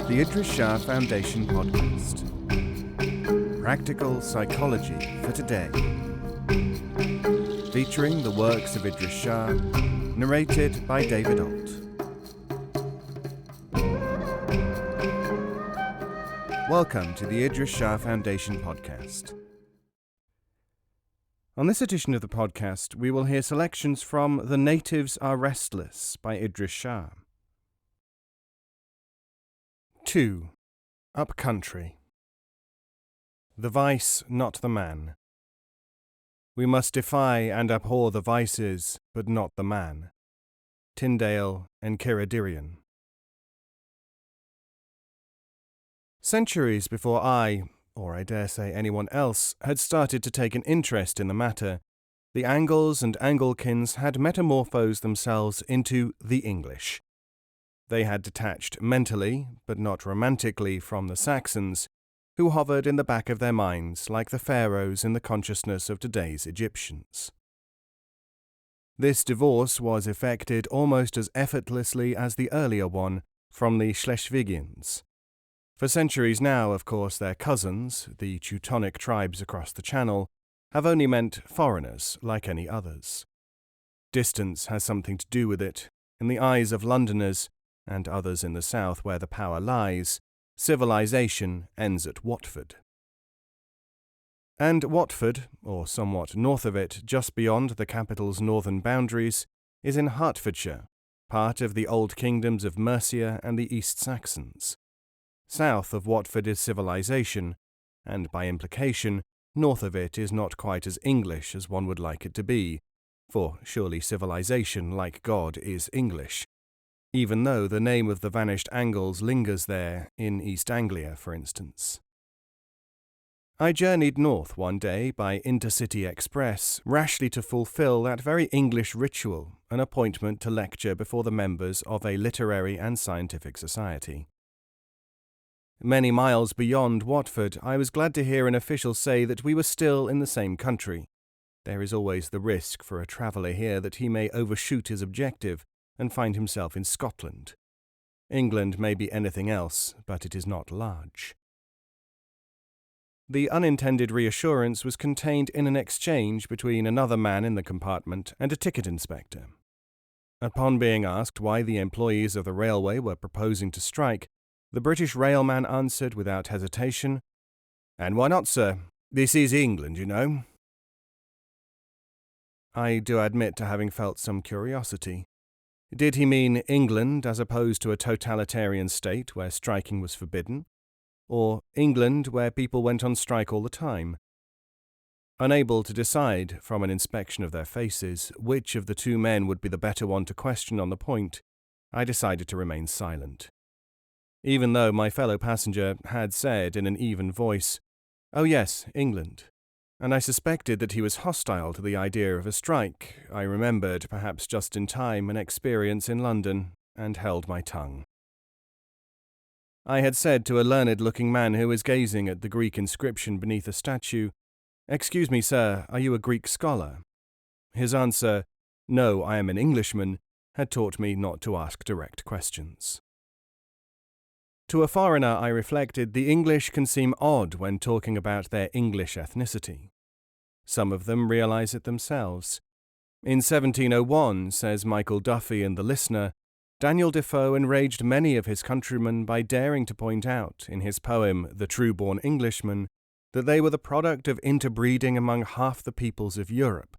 The Idries Shah Foundation podcast. Practical psychology for today. Featuring the works of Idries Shah, narrated by David Ault. Welcome to the Idries Shah Foundation podcast. On this edition of the podcast, we will hear selections from The Natives Are Restless by Idries Shah. 2. Upcountry. The vice, not the man. We must defy and abhor the vices, but not the man. Tyndale and Kiradirian. Centuries before I, or I dare say anyone else, had started to take an interest in the matter, the Angles and Anglikans had metamorphosed themselves into the English. They had detached mentally, but not romantically, from the Saxons, who hovered in the back of their minds like the pharaohs in the consciousness of today's Egyptians. This divorce was effected almost as effortlessly as the earlier one from the Schleswigians. For centuries now, of course, their cousins, the Teutonic tribes across the Channel, have only meant foreigners like any others. Distance has something to do with it. In the eyes of Londoners, and others in the south where the power lies, civilization ends at Watford. And Watford, or somewhat north of it, just beyond the capital's northern boundaries, is in Hertfordshire, part of the old kingdoms of Mercia and the East Saxons. South of Watford is civilization, and by implication, north of it is not quite as English as one would like it to be, for surely civilization, like God, is English, even though the name of the vanished Angles lingers there, in East Anglia, for instance. I journeyed north one day by intercity express, rashly to fulfill that very English ritual, an appointment to lecture before the members of a literary and scientific society. Many miles beyond Watford, I was glad to hear an official say that we were still in the same country. There is always the risk for a traveller here that he may overshoot his objective and find himself in Scotland. England may be anything else, but it is not large. The unintended reassurance was contained in an exchange between another man in the compartment and a ticket inspector. Upon being asked why the employees of the railway were proposing to strike, the British railman answered without hesitation, "And why not, sir? This is England, you know." I do admit to having felt some curiosity. Did he mean England as opposed to a totalitarian state where striking was forbidden? Or England where people went on strike all the time? Unable to decide, from an inspection of their faces, which of the two men would be the better one to question on the point, I decided to remain silent. Even though my fellow passenger had said in an even voice, "Oh yes, England," and I suspected that he was hostile to the idea of a strike, I remembered, perhaps just in time, an experience in London, and held my tongue. I had said to a learned-looking man who was gazing at the Greek inscription beneath a statue, "Excuse me, sir, are you a Greek scholar?" His answer, "No, I am an Englishman," had taught me not to ask direct questions. To a foreigner, I reflected, the English can seem odd when talking about their English ethnicity. Some of them realize it themselves. In 1701, says Michael Duffy in The Listener, Daniel Defoe enraged many of his countrymen by daring to point out, in his poem The True-Born Englishman, that they were the product of interbreeding among half the peoples of Europe.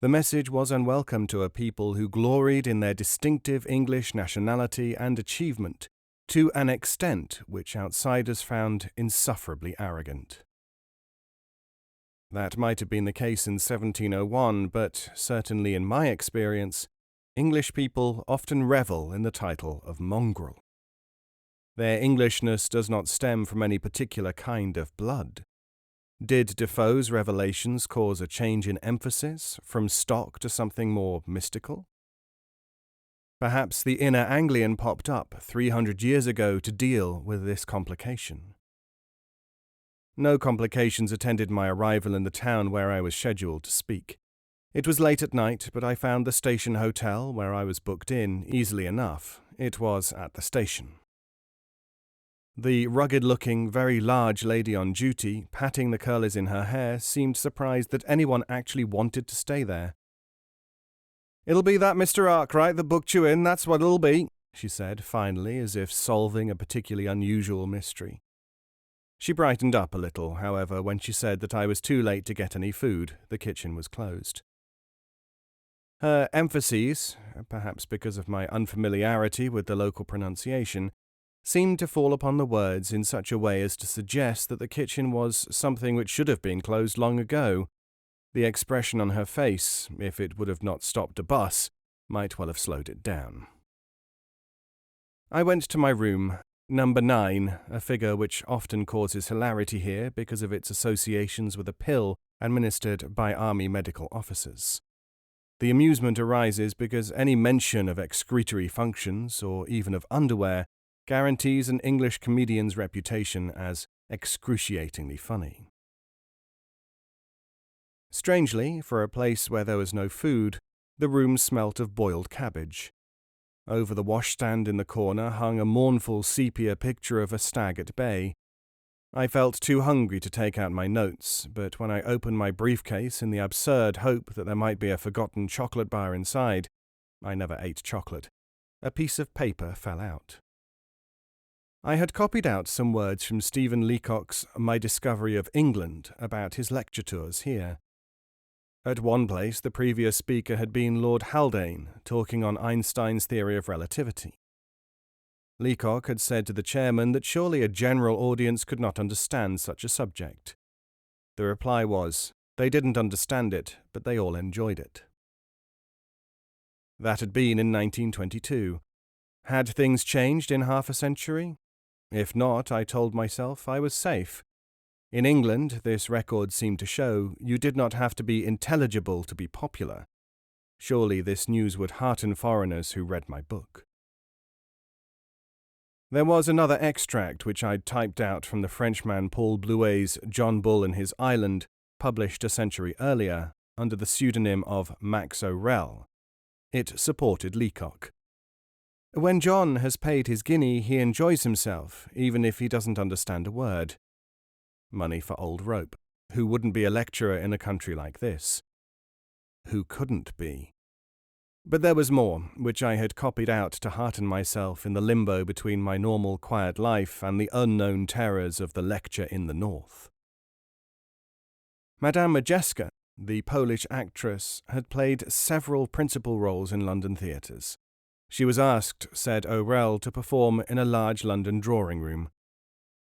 The message was unwelcome to a people who gloried in their distinctive English nationality and achievement, to an extent which outsiders found insufferably arrogant. That might have been the case in 1701, but certainly in my experience, English people often revel in the title of mongrel. Their Englishness does not stem from any particular kind of blood. Did Defoe's revelations cause a change in emphasis, from stock to something more mystical? Perhaps the inner Anglian popped up 300 years ago to deal with this complication. No complications attended my arrival in the town where I was scheduled to speak. It was late at night, but I found the station hotel where I was booked in easily enough. It was at the station. The rugged-looking, very large lady on duty, patting the curlers in her hair, seemed surprised that anyone actually wanted to stay there. "It'll be that Mr. Arkwright that booked you in, that's what it'll be," she said, finally, as if solving a particularly unusual mystery. She brightened up a little, however, when she said that I was too late to get any food. The kitchen was closed. Her emphases, perhaps because of my unfamiliarity with the local pronunciation, seemed to fall upon the words in such a way as to suggest that the kitchen was something which should have been closed long ago. The expression on her face, if it would have not stopped a bus, might well have slowed it down. I went to my room, number 9, a figure which often causes hilarity here because of its associations with a pill administered by army medical officers. The amusement arises because any mention of excretory functions, or even of underwear, guarantees an English comedian's reputation as excruciatingly funny. Strangely, for a place where there was no food, the room smelt of boiled cabbage. Over the washstand in the corner hung a mournful sepia picture of a stag at bay. I felt too hungry to take out my notes, but when I opened my briefcase in the absurd hope that there might be a forgotten chocolate bar inside — I never ate chocolate — a piece of paper fell out. I had copied out some words from Stephen Leacock's My Discovery of England about his lecture tours here. At one place, the previous speaker had been Lord Haldane, talking on Einstein's theory of relativity. Leacock had said to the chairman that surely a general audience could not understand such a subject. The reply was, they didn't understand it, but they all enjoyed it. That had been in 1922. Had things changed in half a century? If not, I told myself, I was safe. In England, this record seemed to show, you did not have to be intelligible to be popular. Surely this news would hearten foreigners who read my book. There was another extract which I'd typed out from the Frenchman Paul Blouet's John Bull and His Island, published a century earlier, under the pseudonym of Max O'Rell. It supported Leacock. When John has paid his guinea, he enjoys himself, even if he doesn't understand a word. Money for old rope. Who wouldn't be a lecturer in a country like this? Who couldn't be? But there was more, which I had copied out to hearten myself in the limbo between my normal quiet life and the unknown terrors of the lecture in the north. Madame Majeska, the Polish actress, had played several principal roles in London theatres. She was asked, said O'Rell, to perform in a large London drawing room.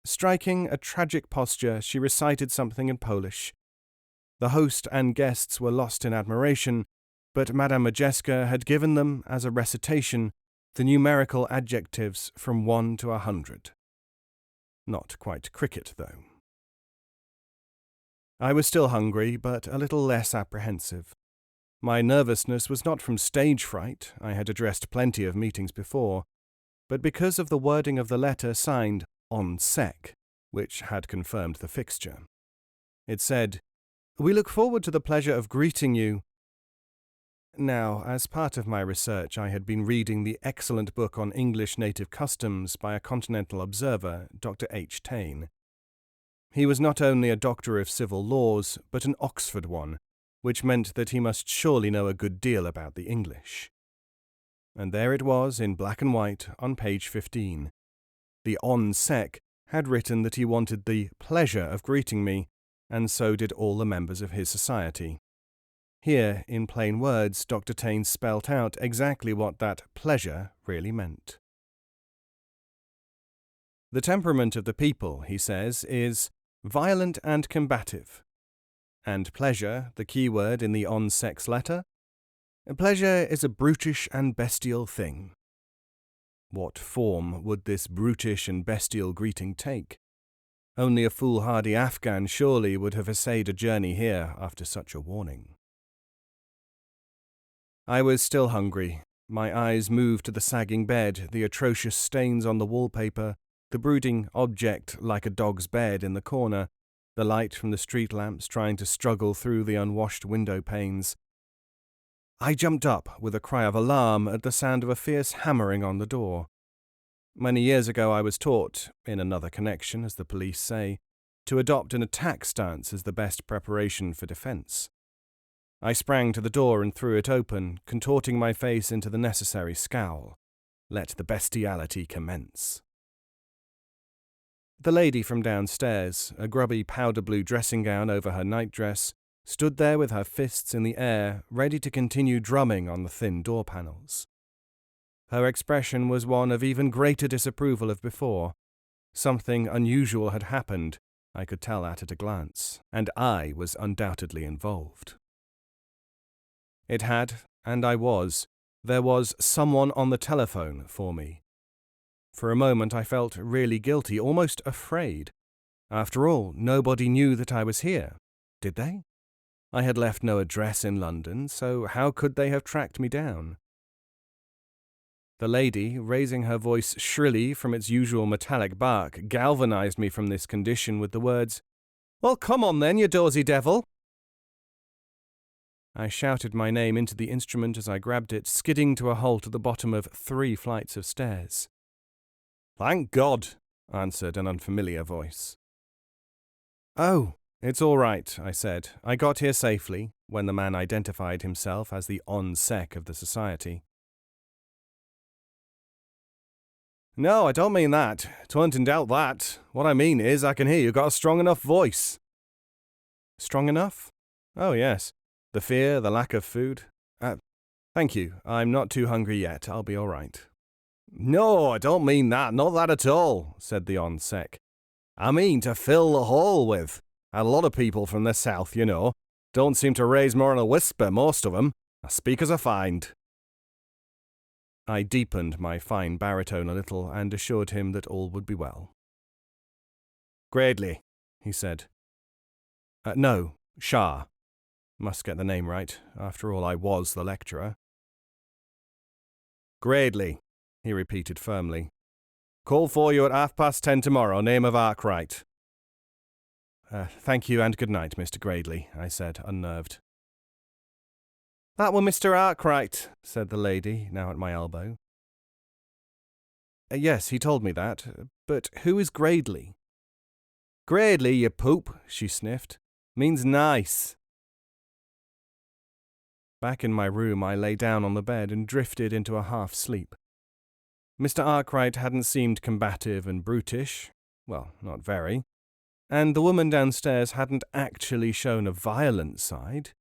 Striking a tragic posture, she recited something in Polish. The host and guests were lost in admiration, but Madame Majeska had given them, as a recitation, the numerical adjectives from 1 to 100. Not quite cricket, though. I was still hungry, but a little less apprehensive. My nervousness was not from stage fright, I had addressed plenty of meetings before, but because of the wording of the letter signed on sec, which had confirmed the fixture. It said, "We look forward to the pleasure of greeting you." Now, as part of my research, I had been reading the excellent book on English native customs by a continental observer, Dr. H. Taine. He was not only a doctor of civil laws, but an Oxford one, which meant that he must surely know a good deal about the English. And there it was in black and white on page 15. The on sec had written that he wanted the pleasure of greeting me, and so did all the members of his society. Here, in plain words, Dr. Taine spelt out exactly what that pleasure really meant. The temperament of the people, he says, is violent and combative. And pleasure, the key word in the on-sex letter? Pleasure is a brutish and bestial thing. What form would this brutish and bestial greeting take? Only a foolhardy Afghan surely would have essayed a journey here after such a warning. I was still hungry. My eyes moved to the sagging bed, the atrocious stains on the wallpaper, the brooding object like a dog's bed in the corner, the light from the street lamps trying to struggle through the unwashed window panes. I jumped up with a cry of alarm at the sound of a fierce hammering on the door. Many years ago I was taught, in another connection, as the police say, to adopt an attack stance as the best preparation for defence. I sprang to the door and threw it open, contorting my face into the necessary scowl. Let the bestiality commence. The lady from downstairs, a grubby powder-blue dressing gown over her nightdress, stood there with her fists in the air, ready to continue drumming on the thin door panels. Her expression was one of even greater disapproval of before. Something unusual had happened, I could tell that at a glance, and I was undoubtedly involved. It had, and I was. There was someone on the telephone for me. For a moment I felt really guilty, almost afraid. After all, nobody knew that I was here, did they? I had left no address in London, so how could they have tracked me down? The lady, raising her voice shrilly from its usual metallic bark, galvanized me from this condition with the words, "Well, come on then, you dozy devil!" I shouted my name into the instrument as I grabbed it, skidding to a halt at the bottom of 3 flights of stairs. "Thank God," answered an unfamiliar voice. "Oh, it's all right," I said. I got here safely, when the man identified himself as the on-sec of the society. "No, I don't mean that. Don't doubt that. What I mean is I can hear you got a strong enough voice." "Strong enough? Oh, yes. The fear, the lack of food. Thank you. I'm not too hungry yet. I'll be all right." "No, I don't mean that. Not that at all," said the on-sec. "I mean to fill the hall with. A lot of people from the south, you know. Don't seem to raise more than a whisper, most of 'em. I speak as I find." I deepened my fine baritone a little and assured him that all would be well. "Gradley," he said. No, Shah. Must get the name right. After all, I was the lecturer. "Gradley," he repeated firmly. "Call for you at 10:30 tomorrow, name of Arkwright." Thank you and good night, Mr. Gradley," I said, unnerved. "That were Mr. Arkwright," said the lady, now at my elbow. "Yes, he told me that. But who is Gradley?" "Gradley, you poop," she sniffed. "Means nice." Back in my room, I lay down on the bed and drifted into a half-sleep. Mr. Arkwright hadn't seemed combative and brutish. Well, not very. And the woman downstairs hadn't actually shown a violent side.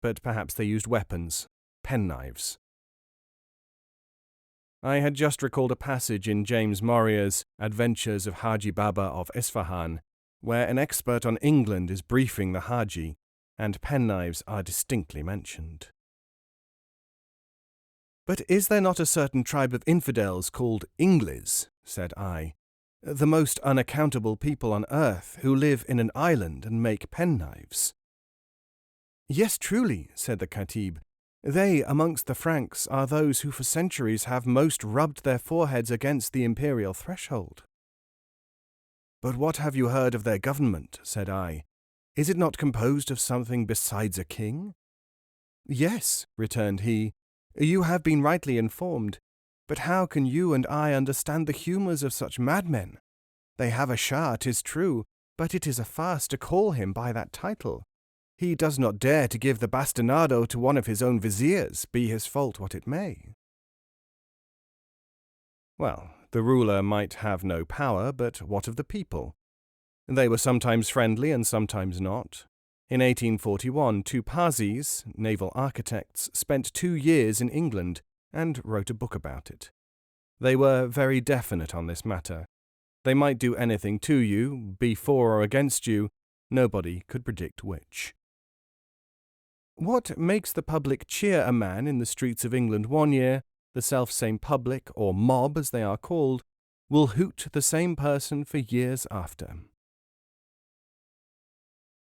But perhaps they used weapons, penknives. I had just recalled a passage in James Moriar's Adventures of Haji Baba of Isfahan, where an expert on England is briefing the Haji, and penknives are distinctly mentioned. "But is there not a certain tribe of infidels called Inglis," said I, "the most unaccountable people on earth, who live in an island and make penknives?" "Yes, truly," said the Khatib. "They, amongst the Franks, are those who for centuries have most rubbed their foreheads against the imperial threshold." "But what have you heard of their government?" said I. "Is it not composed of something besides a king?" "Yes," returned he, "you have been rightly informed. But how can you and I understand the humours of such madmen? They have a Shah, 'tis true, but it is a farce to call him by that title. He does not dare to give the bastinado to one of his own viziers, be his fault what it may." Well, the ruler might have no power, but what of the people? They were sometimes friendly and sometimes not. In 1841, 2 Pazis, naval architects, spent 2 years in England and wrote a book about it. They were very definite on this matter. They might do anything to you, be for or against you, nobody could predict which. What makes the public cheer a man in the streets of England one year, the self-same public, or mob as they are called, will hoot the same person for years after.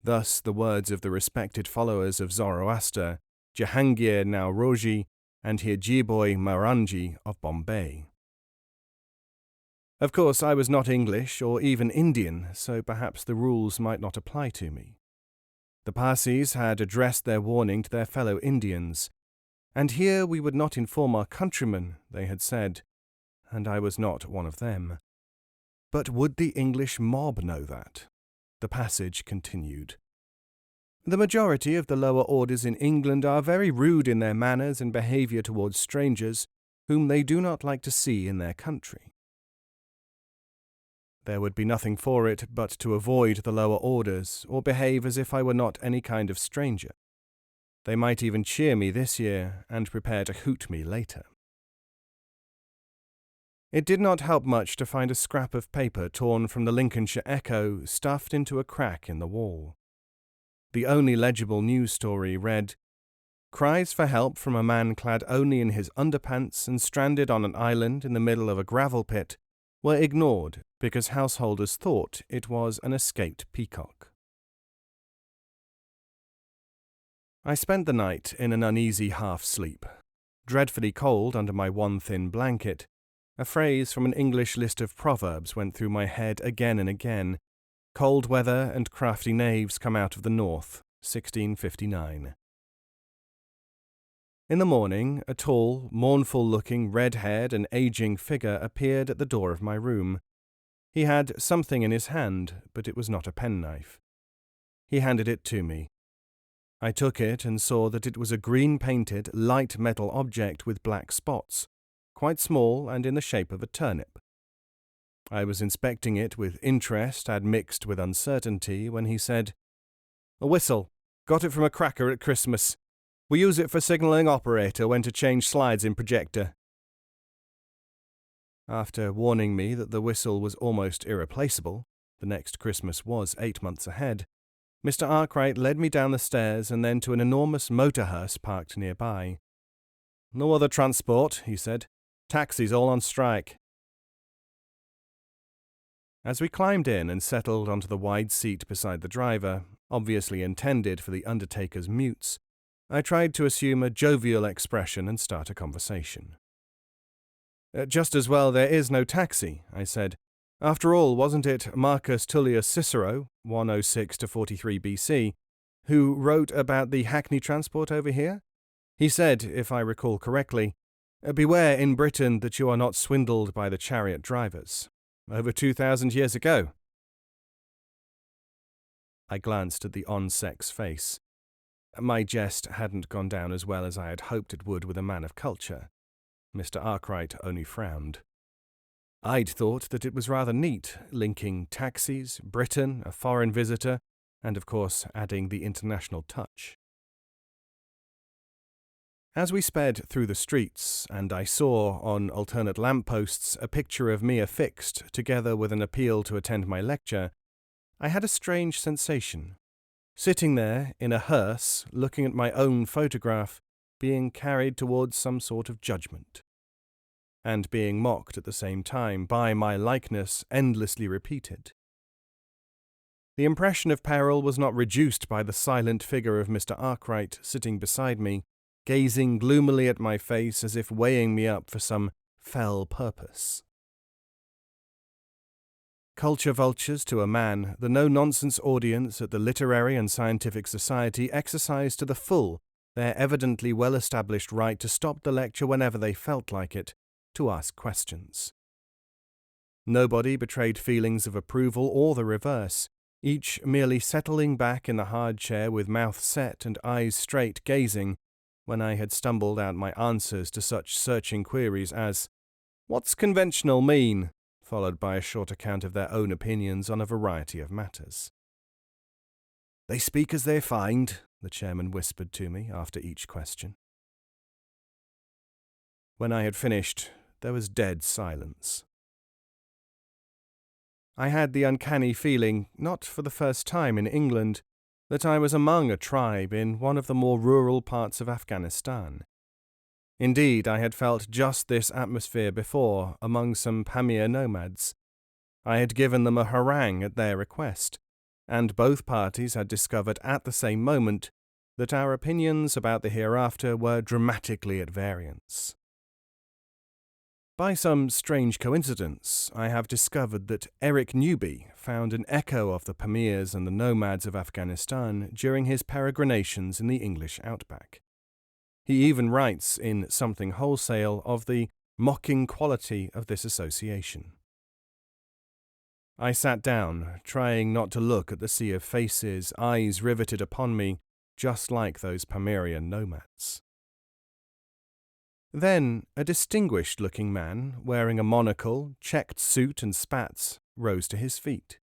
Thus the words of the respected followers of Zoroaster, Jahangir Nauroji and Hirjiboi Marangi of Bombay. Of course, I was not English or even Indian, so perhaps the rules might not apply to me. The Parsis had addressed their warning to their fellow Indians, and here we would not inform our countrymen, they had said. and I was not one of them. But would the English mob know that? The passage continued. The majority of the lower orders in England are very rude in their manners and behaviour towards strangers, whom they do not like to see in their country. There would be nothing for it but to avoid the lower orders, or behave as if I were not any kind of stranger. They might even cheer me this year, and prepare to hoot me later. It did not help much to find a scrap of paper torn from the Lincolnshire Echo stuffed into a crack in the wall. The only legible news story read, "Cries for help from a man clad only in his underpants and stranded on an island in the middle of a gravel pit were ignored because householders thought it was an escaped peacock." I spent the night in an uneasy half-sleep, dreadfully cold under my one thin blanket. A phrase from an English list of proverbs went through my head again and again. Cold weather and crafty knaves come out of the north, 1659. In the morning, a tall, mournful-looking, red-haired and aging figure appeared at the door of my room. He had something in his hand, but it was not a penknife. He handed it to me. I took it and saw that it was a green-painted, light metal object with black spots, quite small and in the shape of a turnip. I was inspecting it with interest admixed with uncertainty when he said, "A whistle. Got it from a cracker at Christmas. We use it for signalling operator when to change slides in projector." After warning me that the whistle was almost irreplaceable, the next Christmas was 8 months ahead, Mr. Arkwright led me down the stairs and then to an enormous motor hearse parked nearby. "No other transport," he said. "Taxis all on strike." As we climbed in and settled onto the wide seat beside the driver, obviously intended for the undertaker's mutes, I tried to assume a jovial expression and start a conversation. "Just as well there is no taxi," I said. "After all, wasn't it Marcus Tullius Cicero, 106 to 43 BC, who wrote about the hackney transport over here? He said, if I recall correctly, 'Beware in Britain that you are not swindled by the chariot drivers.' Over 2,000 years ago." I glanced at the on-sex face. My jest hadn't gone down as well as I had hoped it would with a man of culture. Mr. Arkwright only frowned. I'd thought that it was rather neat, linking taxis, Britain, a foreign visitor, and of course adding the international touch. As we sped through the streets, and I saw on alternate lampposts a picture of me affixed, together with an appeal to attend my lecture, I had a strange sensation. Sitting there, in a hearse, looking at my own photograph, being carried towards some sort of judgment. And being mocked at the same time by my likeness endlessly repeated. The impression of peril was not reduced by the silent figure of Mr. Arkwright sitting beside me, gazing gloomily at my face as if weighing me up for some fell purpose. Culture vultures to a man, the no-nonsense audience at the Literary and Scientific Society exercised to the full their evidently well-established right to stop the lecture whenever they felt like it, to ask questions. Nobody betrayed feelings of approval or the reverse, each merely settling back in the hard chair with mouth set and eyes straight gazing, when I had stumbled out my answers to such searching queries as, "What's conventional mean?" followed by a short account of their own opinions on a variety of matters. "They speak as they find," the chairman whispered to me after each question. When I had finished, there was dead silence. I had the uncanny feeling, not for the first time in England, that I was among a tribe in one of the more rural parts of Afghanistan. Indeed, I had felt just this atmosphere before among some Pamir nomads. I had given them a harangue at their request, and both parties had discovered at the same moment that our opinions about the hereafter were dramatically at variance. By some strange coincidence, I have discovered that Eric Newby found an echo of the Pamirs and the nomads of Afghanistan during his peregrinations in the English outback. He even writes in Something Wholesale of the mocking quality of this association. I sat down, trying not to look at the sea of faces, eyes riveted upon me, just like those Pamirian nomads. Then a distinguished-looking man, wearing a monocle, checked suit and spats, rose to his feet.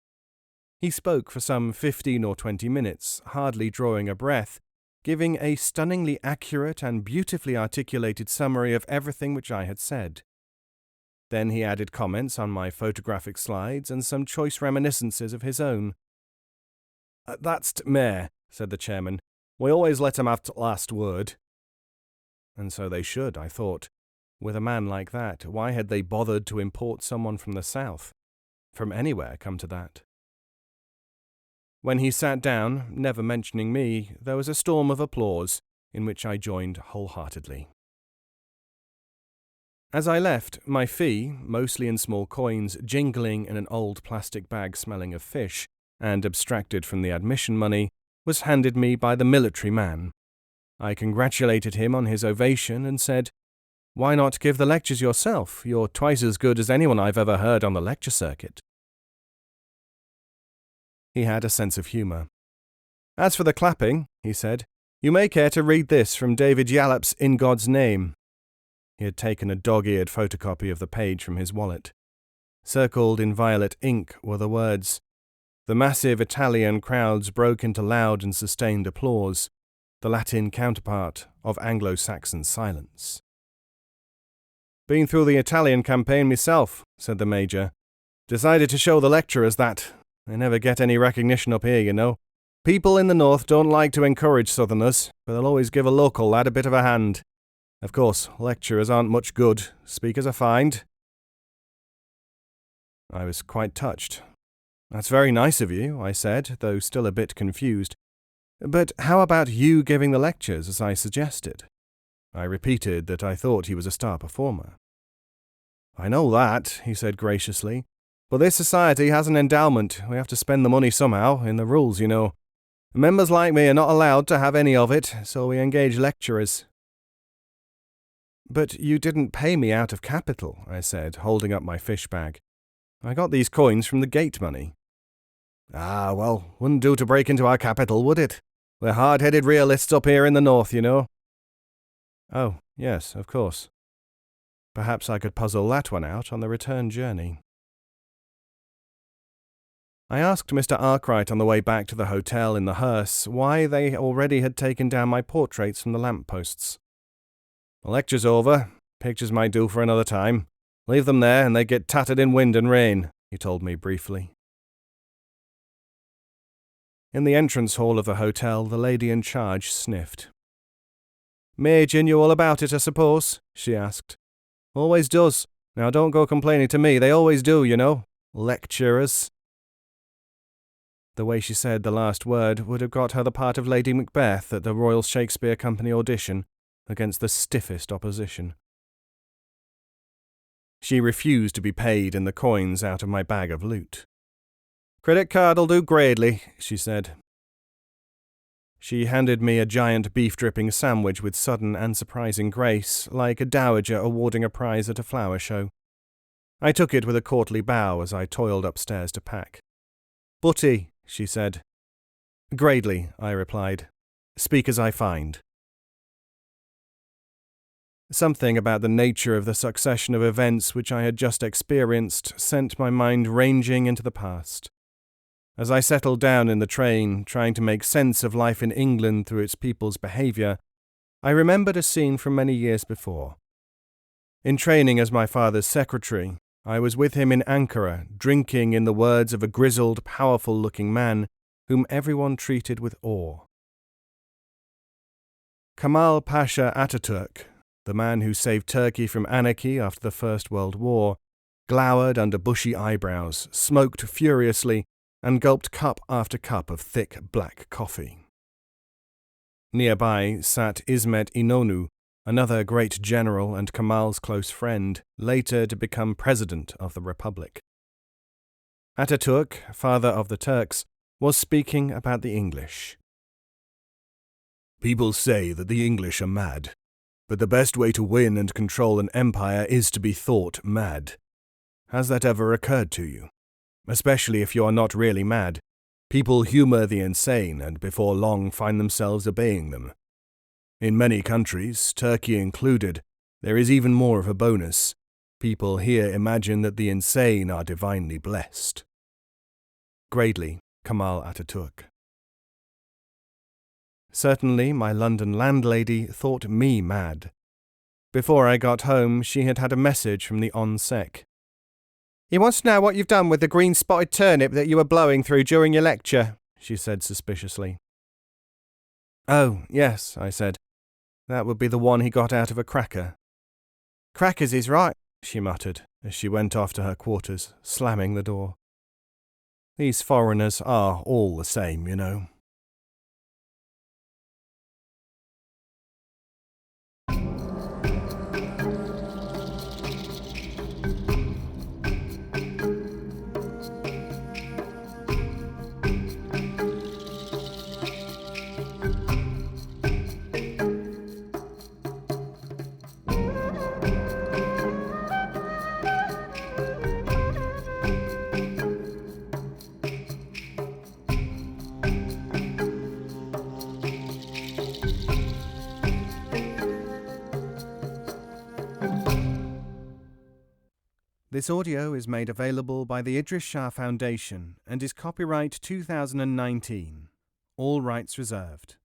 He spoke for some 15 or 20 minutes, hardly drawing a breath, giving a stunningly accurate and beautifully articulated summary of everything which I had said. Then he added comments on my photographic slides and some choice reminiscences of his own. "That's t' mayor," said the chairman. "We always let him have t' last word." And so they should, I thought. With a man like that, why had they bothered to import someone from the south? From anywhere, come to that. When he sat down, never mentioning me, there was a storm of applause, in which I joined wholeheartedly. As I left, my fee, mostly in small coins, jingling in an old plastic bag smelling of fish, and abstracted from the admission money, was handed me by the military man. I congratulated him on his ovation and said, "Why not give the lectures yourself? You're twice as good as anyone I've ever heard on the lecture circuit." He had a sense of humour. "As for the clapping," he said, "you may care to read this from David Yallop's In God's Name." He had taken a dog-eared photocopy of the page from his wallet. Circled in violet ink were the words. The massive Italian crowds broke into loud and sustained applause, the Latin counterpart of Anglo-Saxon silence. "Been through the Italian campaign myself," said the Major. "Decided to show the lecturers that. They never get any recognition up here, you know. People in the north don't like to encourage southerners, but they'll always give a local lad a bit of a hand. Of course, lecturers aren't much good. Speakers are fined." I was quite touched. "That's very nice of you," I said, though still a bit confused. "But how about you giving the lectures, as I suggested?" I repeated that I thought he was a star performer. "I know that," he said graciously. "But this society has an endowment. We have to spend the money somehow, in the rules, you know. Members like me are not allowed to have any of it, so we engage lecturers." "But you didn't pay me out of capital," I said, holding up my fish bag. "I got these coins from the gate money." "Ah, well, wouldn't do to break into our capital, would it? We're hard-headed realists up here in the north, you know." "Oh, yes, of course. Perhaps I could puzzle that one out on the return journey." I asked Mr. Arkwright on the way back to the hotel in the hearse why they already had taken down my portraits from the lampposts. "The lecture's over. Pictures might do for another time. Leave them there and they get tattered in wind and rain," he told me briefly. In the entrance hall of the hotel, the lady in charge sniffed. "Major knew all about it, I suppose?" she asked. "Always does. Now don't go complaining to me, they always do, you know. Lecturers." The way she said the last word would have got her the part of Lady Macbeth at the Royal Shakespeare Company audition, against the stiffest opposition. She refused to be paid in the coins out of my bag of loot. "Credit card'll do gradely," she said. She handed me a giant beef-dripping sandwich with sudden and surprising grace, like a dowager awarding a prize at a flower show. I took it with a courtly bow as I toiled upstairs to pack. "Butty," she said. "Gradely," I replied. "Speak as I find." Something about the nature of the succession of events which I had just experienced sent my mind ranging into the past. As I settled down in the train, trying to make sense of life in England through its people's behaviour, I remembered a scene from many years before. In training as my father's secretary, I was with him in Ankara, drinking in the words of a grizzled, powerful-looking man whom everyone treated with awe. Kemal Pasha Ataturk, the man who saved Turkey from anarchy after the First World War, glowered under bushy eyebrows, smoked furiously, and gulped cup after cup of thick black coffee. Nearby sat Ismet Inonu, another great general and Kemal's close friend, later to become president of the Republic. Ataturk, father of the Turks, was speaking about the English. "People say that the English are mad. But the best way to win and control an empire is to be thought mad. Has that ever occurred to you? Especially if you are not really mad. People humour the insane and before long find themselves obeying them. In many countries, Turkey included, there is even more of a bonus. People here imagine that the insane are divinely blessed. Gradely, Kemal Ataturk. Certainly, my London landlady thought me mad. Before I got home, she had had a message from the ONSEC. "He wants to know what you've done with the green-spotted turnip that you were blowing through during your lecture," she said suspiciously. "Oh, yes," I said. "That would be the one he got out of a cracker." "Crackers is right," she muttered, as she went off to her quarters, slamming the door. These foreigners are all the same, you know. This audio is made available by the Idries Shah Foundation and is copyright 2019. All rights reserved.